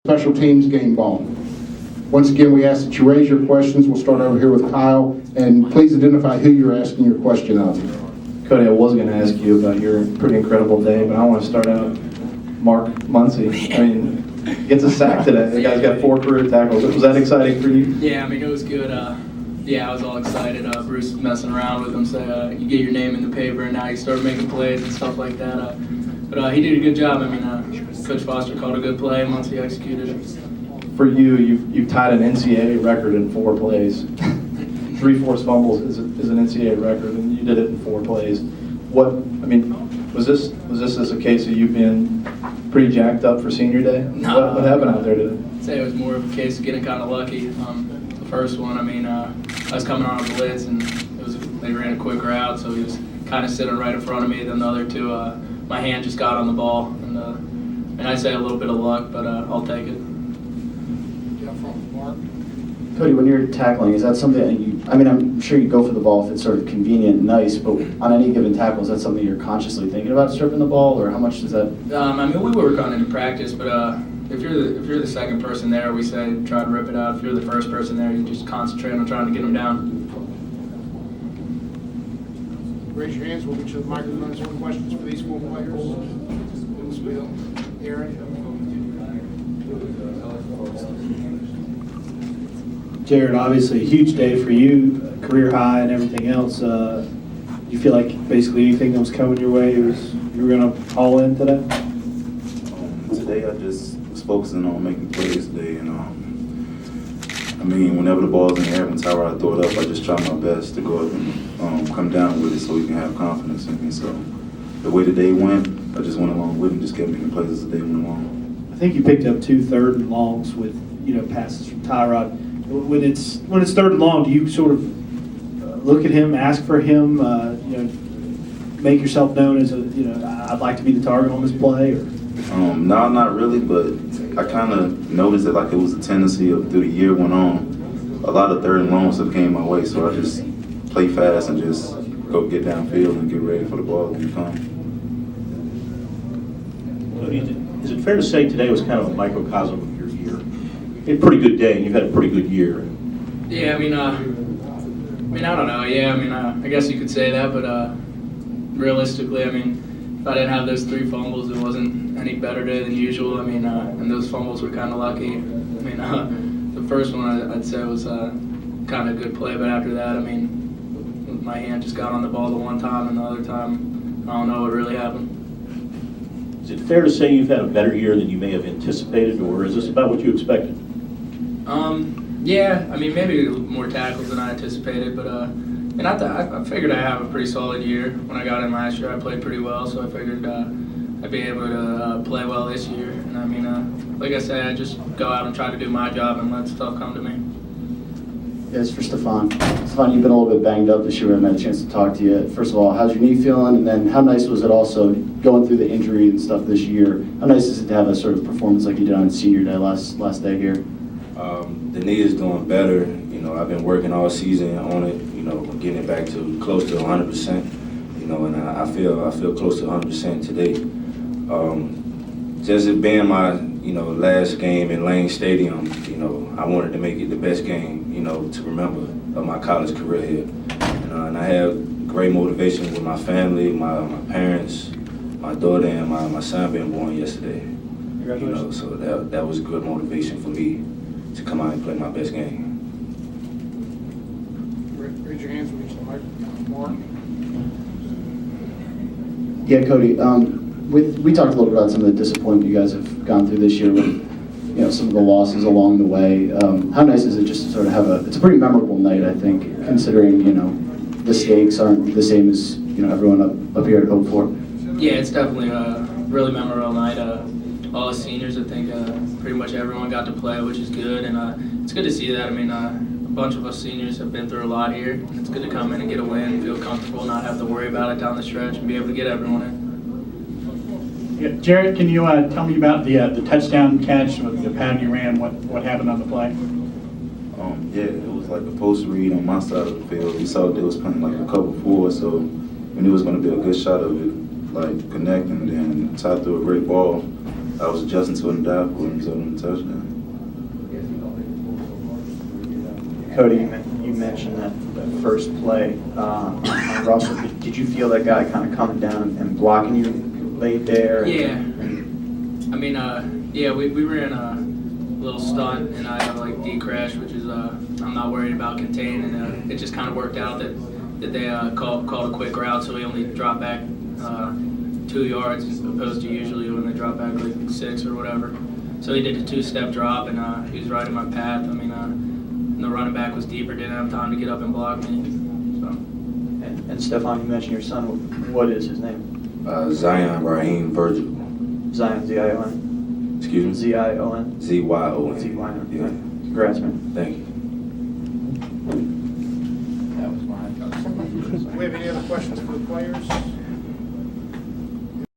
Special teams game ball. Once again, we ask that you raise your questions. We'll start over here with Kyle, and please identify who you're asking your question of. Cody, I was going to ask you about your pretty incredible day, but I want to start out Mark Muncy. I mean, gets a sack today. The guy's got 4 career tackles. Was that exciting for you? Yeah, I mean, it was good. Yeah, I was all excited. Bruce was messing around with him, so you get your name in the paper, and now you start making plays and stuff like that. But he did a good job. I mean, Coach Foster called a good play once he executed it. For you, you've tied an NCAA record in 4 plays. 3 forced fumbles is an NCAA record, and you did it in 4 plays. Was this as a case of you being pretty jacked up for senior day? No. What happened out there today? I'd say it was more of a case of getting kind of lucky. The first one, I mean, I was coming on a blitz, and they ran a quick route, so he was kind of sitting right in front of me. Then the other 2, my hand just got on the ball, and I'd say a little bit of luck, but I'll take it. Cody, when you're tackling, is that something that I'm sure you go for the ball if it's sort of convenient and nice, but on any given tackle, is that something you're consciously thinking about stripping the ball, or how much does that? I mean, we work on it in practice, but if you're the second person there, we say try to rip it out. If you're the first person there, you just concentrate on trying to get them down. Raise your hands. We'll get you the microphone. Any questions for these 4 players? Aaron? Jared, obviously a huge day for you, career high and everything else. You feel like basically anything that was coming your way, you were going to all in today? Today I just was focusing on making plays today, and whenever the ball's in the air, when Tyrod throw it up, I just try my best to go up and come down with it so we can have confidence in me. So the way the day went, I just went along with it and just kept making plays as the day went along. I think you picked up 2 third and longs with passes from Tyrod. When it's 3rd and long, do you sort of look at him, ask for him, make yourself known as I'd like to be the target on this play? Or? No, not really, but I kind of noticed that it was a tendency of through the year went on, a lot of 3rd and longs have came my way, so I just play fast and just go get downfield and get ready for the ball to come. Is it fair to say today was kind of a microcosm of your year? You had a pretty good day, and you've had a pretty good year. Yeah, I don't know. Yeah, I guess you could say that, but realistically, if I didn't have those 3 fumbles, it wasn't any better day than usual. And those fumbles were kind of lucky. The first one I'd say was kind of a good play, but after that, my hand just got on the ball the one time, and the other time, I don't know what really happened. Is it fair to say you've had a better year than you may have anticipated, or is this about what you expected? Yeah, maybe more tackles than I anticipated, but I figured I'd have a pretty solid year. When I got in last year, I played pretty well, so I figured I'd be able to play well this year. And like I said, I just go out and try to do my job and let stuff come to me. Yeah, it's for Stefan. Stefan, you've been a little bit banged up this year. We haven't had a chance to talk to you. First of all, how's your knee feeling? And then how nice was it also going through the injury and stuff this year? How nice is it to have a sort of performance like you did on senior day last day here? The knee is doing better. I've been working all season on it, getting it back to close to 100%, and I feel close to 100% today. Just it being my, last game in Lane Stadium, I wanted to make it the best game, to remember of my college career here. And I have great motivation with my family, my parents, my daughter, and my son being born yesterday. Congratulations. So that was good motivation for me to come out and play my best game. Raise your hands. We'll get you the microphone. Mark? Yeah, Cody. We talked a little bit about some of the disappointment you guys have gone through this year with, some of the losses along the way. How nice is it just to sort of have it's a pretty memorable night, I think, considering, the stakes aren't the same as, everyone up here had hoped for. Yeah, it's definitely a really memorable night. All the seniors, I think, pretty much everyone got to play, which is good, and it's good to see that. A bunch of us seniors have been through a lot here. It's good to come in and get a win, feel comfortable, not have to worry about it down the stretch, and be able to get everyone in. Yeah, Jared, can you tell me about the touchdown catch with the pattern you ran? What happened on the play? Yeah, it was like a post read on my side of the field. We saw they was playing like a cover 4, so we knew it was going to be a good shot of it, connecting, and then Ty threw a great ball. I was adjusting to an dive for him, so I'm a touchdown. Cody, you mentioned that first play on Russell. Did you feel that guy kind of coming down and blocking you late there? Yeah. I mean, yeah, we ran a little stunt, and I have like D-crash, which is I'm not worried about contain, and it just kind of worked out that they called a quick route, so we only dropped back 2 yards as opposed to usually when they drop back like 6 or whatever. So he did a 2-step drop, and he was right in my path. I mean, the running back was deeper, didn't have time to get up and block me. So. And Stefan, you mentioned your son. What is his name? Zion Raheem Virgil. Zion, Z-I-O-N? Excuse me? Z-I-O-N? Z-Y-O-N. Z-Y-O-N. Yeah. Congrats, man. Thank you. Do we have any other questions for the players?